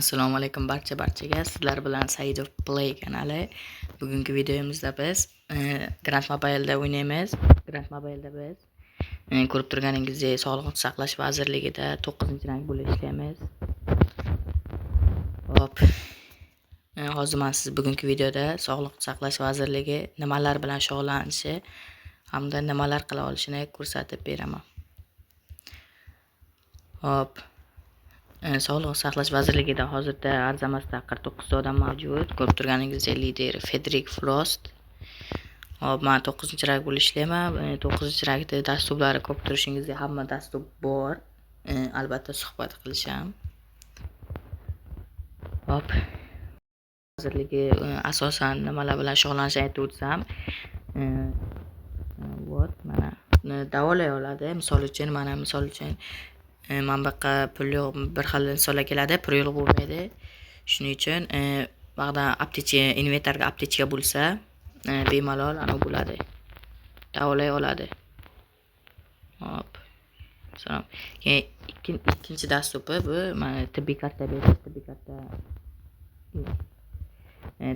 Assalomu alaykum barchaga. Sizlar bilan Saidov Play kanali. Bugungi videomizda biz Grand Mobile'da o'ynaymiz. Grand Mobile'da biz ko'rib turganingizdek Sog'liqni saqlash vazirligida 9-rang bo'lib ishlaymiz. Hop. Hozir men siz bugungi videoda Sog'liqni saqlash vazirligi nimalar bilan shug'ullanishi hamda nimalar qila olishini ko'rsatib beraman. Hop. Sog'liqni saqlash vazirligida hozirda arzamasda 49 ta odam mavjud. Ko'rib turganingizdek lider Fredrik Frost. Hop, men 9-rang bo'lib ishlayman. 9-rangda dasturlari ko'rib turishingizdek hamma dastur bor. Albatta suhbat qilisham. Hop. Vazirligi asosan nimalar bilan shug'ullanishini aytib o'tsam, mana davolay oladi. Misol uchun men bu yoqqa pul yo'q, bir xil insonlar keladi, pul yo'q bo'lmaydi. Shuning uchun vaqtda inventarga aptechka bo'lsa, bemalol ana bo'ladi. Davolay oladi. Hop. Salom. Ikkinchi dastur bu mana tibbiy karta beradi.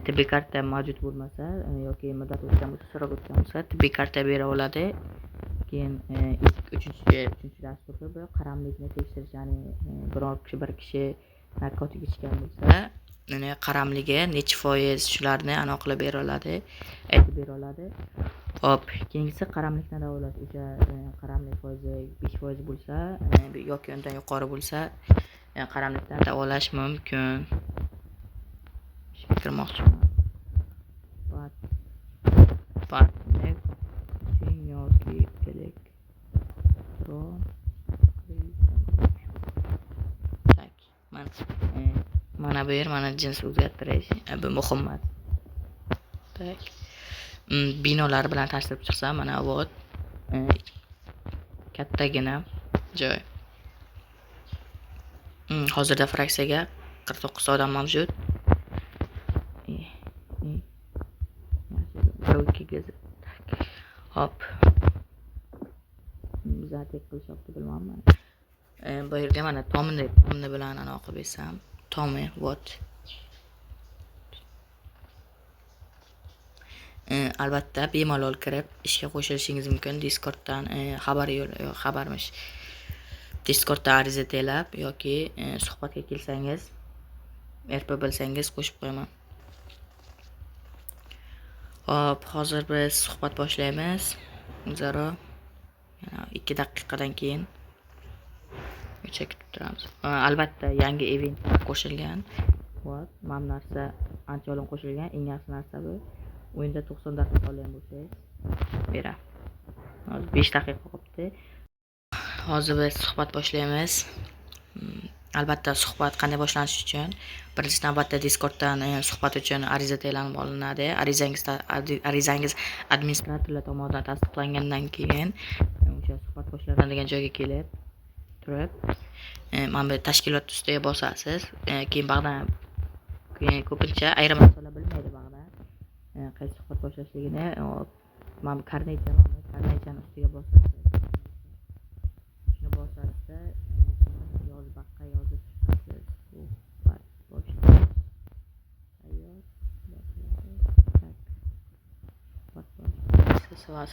Tibbiy karta mavjud bo'lmasa yoki muddat o'tgan bo'lsa, so'roq o'tgan bo'lsa, tibbiy karta bera oladi. Keyin uchinchi dastur bu qaramlikni tekshirish, ya'ni bir kishi narkotik ichgan bo'lsa, uni qaramligi necha foiz shularni aniqlab bera oladi, aytib bera oladi. Hop, keyingisi qaramlikni davolash. O'sha qaramlik foizi 5% bo'lsa yoki undan yuqori bo'lsa, qaramlikdan davolash mumkin. Kirmoqchiman. yoki elektron mana bu yer mana jins o'zgartirish, bu muhim. Tak. Binolar bilan tashlab chiqsam, mana vot kattagina joy. Hozirda fraksiyaga 49 odam mavjud. Hop. Zatek qilishyapti bilmayman. Bu yerga mana tomni bilan aloqa qilsam, tomi vot. Albatta bemalol kirib ishga qo'shilishingiz mumkin. Discorddan xabarmish. Discordda ariza telab yoki suhbatga kelsangiz, RP bilsangiz qo'shib qo'yaman. Hop, hozir biz suhbat boshlaymiz. O'zaro 2 daqiqadan keyin kutib turamiz. Albatta yangi event qo'shilgan. Hop, mana narsa ancha qo'shilgan. Eng yaxshi narsa bu. O'yinda 90 daqiqa qolgan bo'lsangiz bera. Hozir 5 daqiqa qolibdi. Hozir biz suhbat boshlaymiz. Albatta suhbat qanday boshlanishi uchun birinchi navbatda Discorddan suhbat uchun ariza tayyorlanib olinadi. Arizangiz administratorlar tomonidan tasdiqlangandan keyin o'sha suhbat boshlanadigan joyga kelib turib, mana bu tashkilot ustiga bosasiz. Keyin ko'pincha ayrim insonlar bilmaydi qaysi suhbat boshlashligini. Mana bu karnaychani ustiga bosasiz. Shuni bosasizda yozib chiqasiz. Suhbat boshlanadi.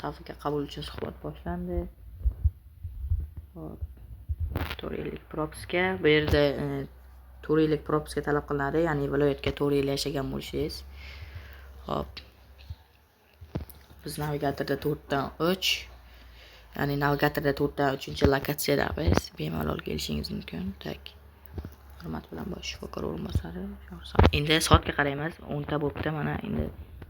Safiga qabul uchun suhbat boshlandi. Hop. 4 propiska. Bu yerda 4 propiska talab qilinadi, ya'ni viloyatga 4 yashagan bo'lishingiz. Hop. Biz navigatorda 4 dan 3, ya'ni navigatorda 4 dan 3-lokatsiyadamiz. Bemalol kelishingiz mumkin. Tak. Hurmat bilan bosh shifokor o'rinbosari. Endi soatga qaraymiz. 10 ta bo'libdi. Mana endi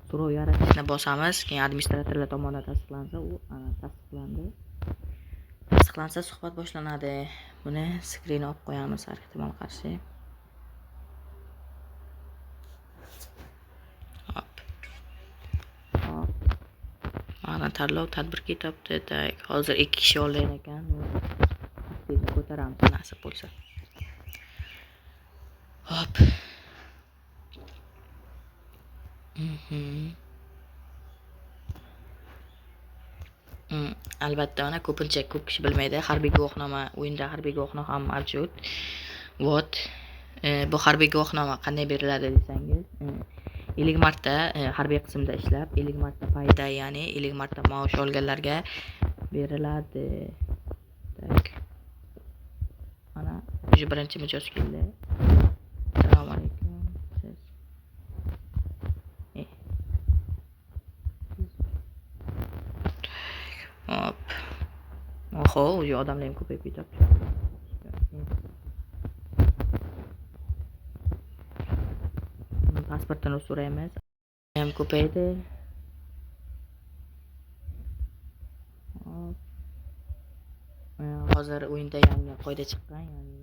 so'rov yaratishni bosamiz. Keyin administratorlar tomonidan tasdiqlansa, u tasdiqlandi. Tasdiqlansa suhbat boshlanadi. Buni skrin olib qo'yamiz har ehtimol qarshi. Hop. Mana tanlov tadbir ketibdi. Tak. Hozir 2 kishi olgan ekan. Ko'taramiz nasib bo'lsa. Hop. Albatta mana ko'p kishi bilmaydi. Harbiy guvohnoma, o'yinda harbiy guvohnoma ham mavjud. Vot Bu harbiy guvohnoma qanday beriladi desangiz, 50 marta harbiy qismda ishlab, 50 marta payda, ya'ni 50 marta maosh olganlarga beriladi. Tak. Mana shu birinchi mijoz keldi. Assalomu alaykum. Siz hop. Oho, o'sha odamlar ham ko'payib ketyapti. Pasportini so'raymiz. Ham ko'paydi. Hop. Hozir o'yinda yangi qoida chiqqan, ya'ni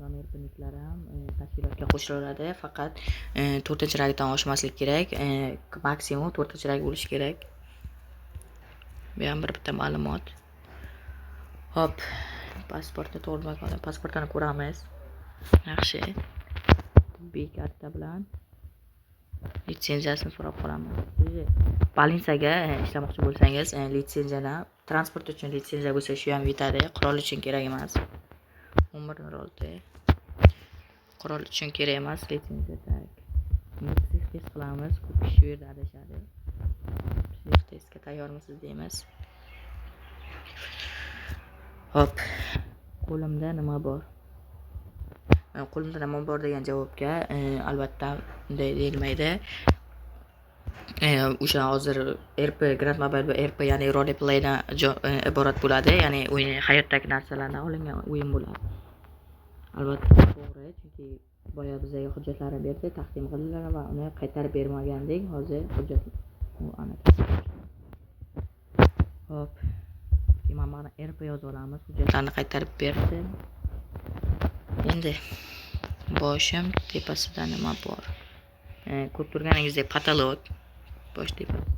nomerniklar ham tashkilotga qo'shilaveradi. Faqat 4-rangdan oshmaslik kerak. Maksimum 4-rang bo'lishi kerak. Bu ham bitta ma'lumot. Hop. Pasportni to'g'ri pasportini ko'ramiz. Yaxshi. Tibbiy karta bilan litsenziyasini so'rab qolamiz. Balinsaga ishlamoqchi bo'lsangiz, litsenziyani transport uchun litsenziya bo'lsa shu ham yetadi. Qurol uchun kerak emas. 11.06. Qurol uchun kerak emas litsenziya. Test qilamiz. Ko'p kishi bu yerda adashadi. Testga tayyormisiz deymiz. Hop. Qo'limda nima bor? Qo'limda nima bor degan javobga albatta bunday deyilmaydi. O'sha hozir RP Grand Mobile va RP, ya'ni role playdan iborat bo'ladi. Ya'ni o'yin hayotdagi narsalardan olingan o'yin bo'ladi. Albatta to'g'ri, chunki boya bizga hujjatlarni berdi, taqdim qildilar va uni qaytarib bermagandik. Hozir hujjat hop. Mana RP yozib olamiz. Hujjatlarni qaytarib berdi. Endi boshim tepasida nima bor? Ko'rib turganingizdek patolog bosh tepasida.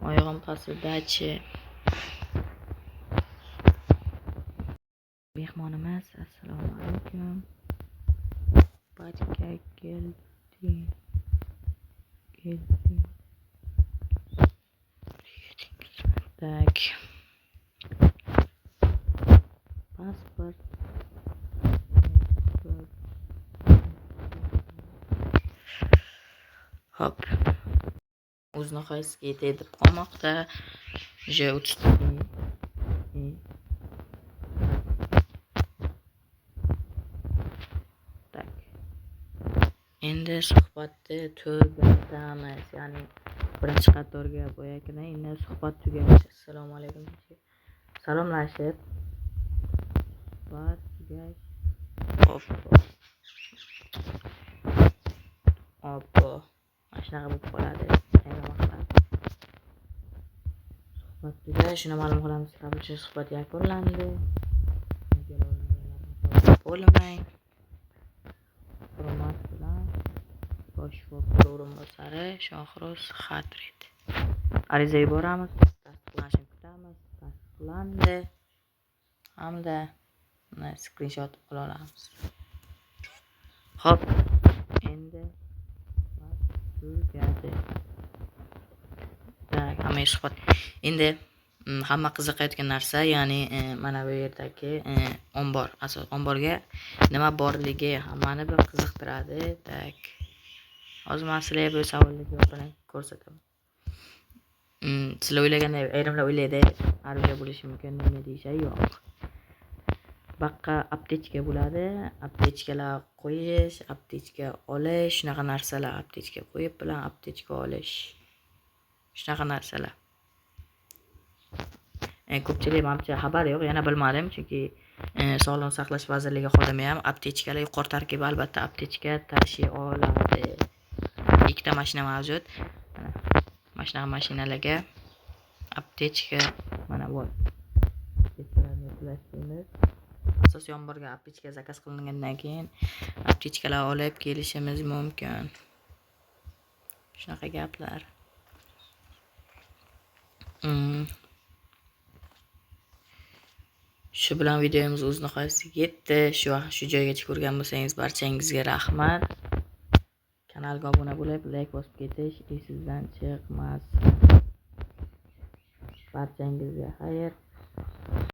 Oyog'im pastida-chi. Mehmonimiz, assalomu alaykum. Patika keldi. Tak. Pasport. Hop. O'z nihoyasiga yetib qolmoqda. Je 30. Tak. Endi suhbatni tugatamiz. Ya'ni birinchi qatorga bo'yakini endi suhbat tugatish. Assalomu alaykum. Salomlashib. Suhbat tugash. Oppo. Shunaqa bo'lib qoladi. Suhbat tugash. Shuni ma'lum qilamiz. Qabulchi suhbat yakunlandi. Bo'lmang. Hurmat bilan bosh shifokor o'rinbosari Shohruz Xatrit. Ariza yuboramiz. Tasdiqlanishini kutamiz. Tasdiqlandi. Hamda skrinshot ola olamiz. Hop. Endi tugadi. Tak, hamma suhbat. Endi hamma qiziqayotgan narsa, ya'ni mana bu yerdagi ombor. Asos omborga nima borligi hammani bir qiziqtiradi. Tak. Hozir men sizlarga bu savolga javobini ko'rsataman. Sizlar o'ylaganda ayrimlar o'ylaydi, armiya bo'lishi mumkin, nima deyisha yo'q. Baqqa aptechka bo'ladi, aptechkalar qo'yish, aptechka olish, shunaqa narsalar, aptechka qo'yib bilan aptechka olish. Shunaqa narsalar. Ko'pchilik menimcha xabar yo'q, yana bilmadim, chunki Sog'liqni saqlash vazirligi xodimi ham aptechkalar yuqori tarkibi albatta aptechka tashiy oladi. Ikkita mashina mavjud. Mana shunaqa mashinalarga aptechka mana bu. Asosiy omborga aptechka zakaz qilingandan keyin aptechkalar olib kelishimiz mumkin. Shunaqa gaplar. Shu bilan videomiz o'z nihoyasiga yetdi. Shu joygacha ko'rgan bo'lsangiz barchangizga rahmat. Kanalga obuna bo'lib, like bosib ketish esingizdan chiqmasin. Barchangizga xayr.